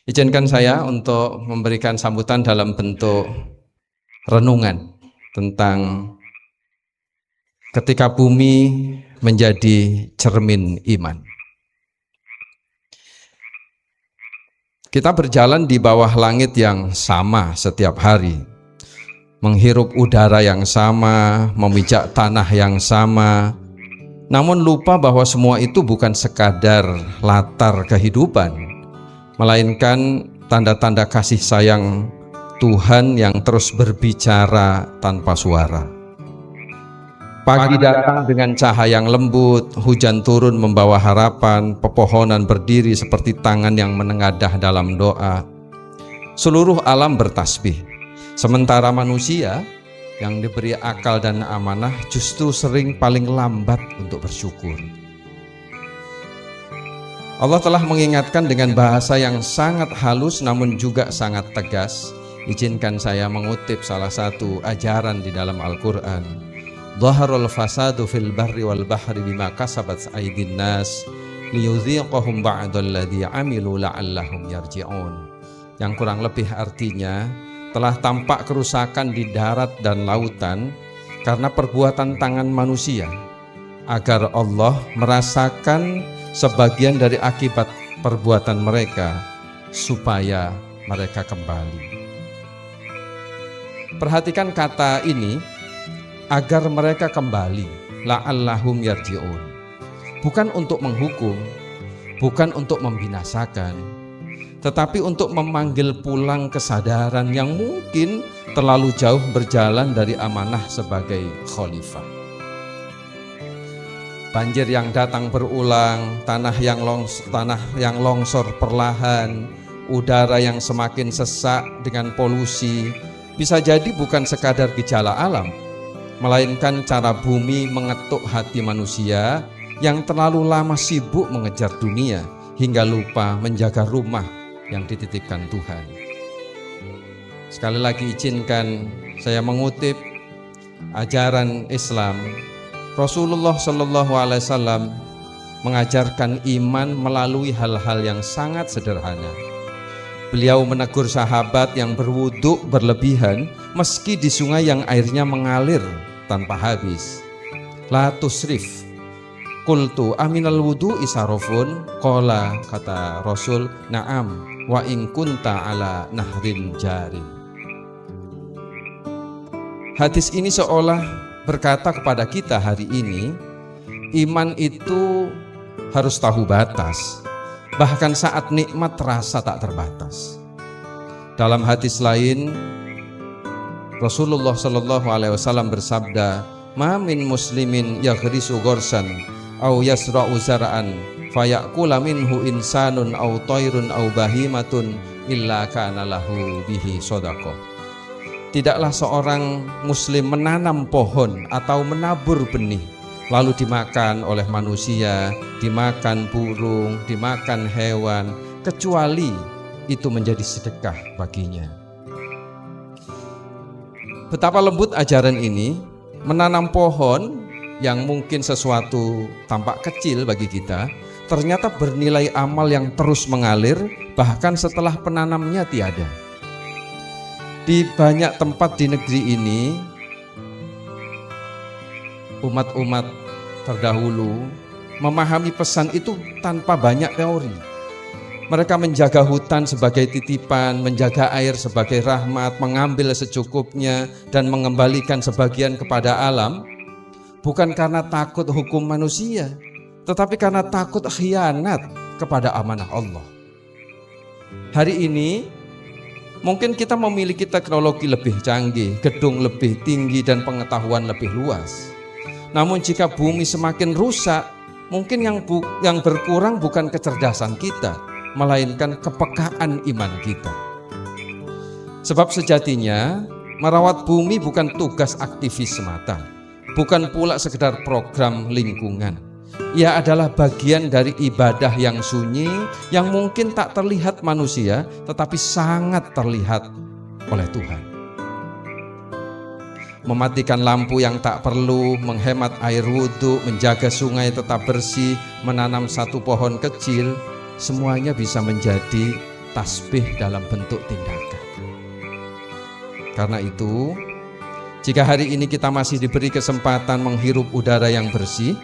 Izinkan saya untuk memberikan sambutan dalam bentuk renungan tentang ketika bumi menjadi cermin iman. Kita berjalan di bawah langit yang sama setiap hari, menghirup udara yang sama, memijak tanah yang sama, namun lupa bahwa semua itu bukan sekadar latar kehidupan, melainkan tanda-tanda kasih sayang Tuhan yang terus berbicara tanpa suara. Pagi datang dengan cahaya yang lembut, hujan turun membawa harapan, pepohonan berdiri seperti tangan yang menengadah dalam doa. Seluruh alam bertasbih, sementara manusia yang diberi akal dan amanah justru sering paling lambat untuk bersyukur. Allah telah mengingatkan dengan bahasa yang sangat halus namun juga sangat tegas. Izinkan saya mengutip salah satu ajaran di dalam Al-Quran. Dhaharul fasadu fil barri wal bahri bima kasabat aydin nas liyudhiqahum ba'dalladzi amilu la'allahum yarji'un. Yang kurang lebih artinya, telah tampak kerusakan di darat dan lautan karena perbuatan tangan manusia, agar Allah merasakan sebagian dari akibat perbuatan mereka supaya mereka kembali. Perhatikan kata ini, agar mereka kembali, la'allahum yarji'un. Bukan untuk menghukum, bukan untuk membinasakan, tetapi untuk memanggil pulang kesadaran yang mungkin terlalu jauh berjalan dari amanah sebagai khalifah. Banjir yang datang berulang, tanah yang longsor perlahan, udara yang semakin sesak dengan polusi, bisa jadi bukan sekadar gejala alam, melainkan cara bumi mengetuk hati manusia yang terlalu lama sibuk mengejar dunia hingga lupa menjaga rumah yang dititipkan Tuhan. Sekali lagi izinkan saya mengutip ajaran Islam. Rasulullah Shallallahu Alaihi Wasallam mengajarkan iman melalui hal-hal yang sangat sederhana. Beliau menegur sahabat yang berwuduk berlebihan meski di sungai yang airnya mengalir tanpa habis. La tusrif. Qultu aminal wudu isarofun. Qala, kata Rasul, na'am wa in kunta ala nahrin jarin. Hadis ini seolah berkata kepada kita hari ini, iman itu harus tahu batas, bahkan saat nikmat terasa tak terbatas. Dalam hadis lain, Rasulullah Shallallahu Alaihi Wasallam bersabda, "Ma min muslimin yaghrisu ghorsan, au yasra'u zara'an, fayakula minhu insanun au tairun au bahimatun, illa kana lahu bihi shadaqah." Tidaklah seorang muslim menanam pohon atau menabur benih, lalu dimakan oleh manusia, dimakan burung, dimakan hewan, kecuali itu menjadi sedekah baginya. Betapa lembut ajaran ini, menanam pohon yang mungkin sesuatu tampak kecil bagi kita, ternyata bernilai amal yang terus mengalir bahkan setelah penanamnya tiada. Di banyak tempat di negeri ini, umat-umat terdahulu memahami pesan itu tanpa banyak teori. Mereka menjaga hutan sebagai titipan, menjaga air sebagai rahmat, mengambil secukupnya dan mengembalikan sebagian kepada alam, bukan karena takut hukum manusia, tetapi karena takut khianat kepada amanah Allah. Hari ini mungkin kita memiliki teknologi lebih canggih, gedung lebih tinggi dan pengetahuan lebih luas. Namun jika bumi semakin rusak, mungkin yang berkurang bukan kecerdasan kita, melainkan kepekaan iman kita. Sebab sejatinya merawat bumi bukan tugas aktivis semata, bukan pula sekedar program lingkungan. Ia adalah bagian dari ibadah yang sunyi yang mungkin tak terlihat manusia, tetapi sangat terlihat oleh Tuhan. Mematikan lampu yang tak perlu, menghemat air wudhu, menjaga sungai tetap bersih, menanam satu pohon kecil, semuanya bisa menjadi tasbih dalam bentuk tindakan. Karena itu, jika hari ini kita masih diberi kesempatan menghirup udara yang bersih,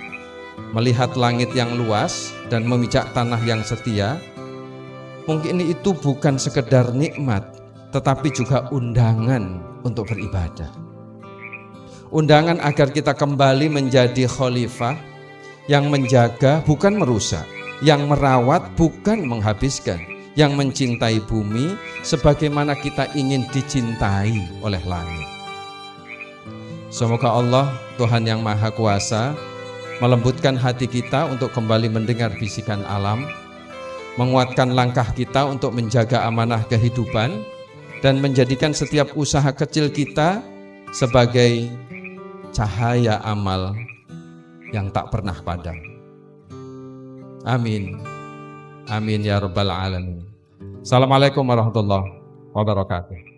melihat langit yang luas dan memijak tanah yang setia, mungkin itu bukan sekedar nikmat, tetapi juga undangan untuk beribadah. Undangan agar kita kembali menjadi khalifah yang menjaga bukan merusak, yang merawat bukan menghabiskan, yang mencintai bumi sebagaimana kita ingin dicintai oleh langit. Semoga Allah, Tuhan yang Maha Kuasa, melembutkan hati kita untuk kembali mendengar bisikan alam, menguatkan langkah kita untuk menjaga amanah kehidupan, dan menjadikan setiap usaha kecil kita sebagai cahaya amal yang tak pernah padam. Amin. Amin ya rabbal alamin. Assalamualaikum warahmatullahi wabarakatuh.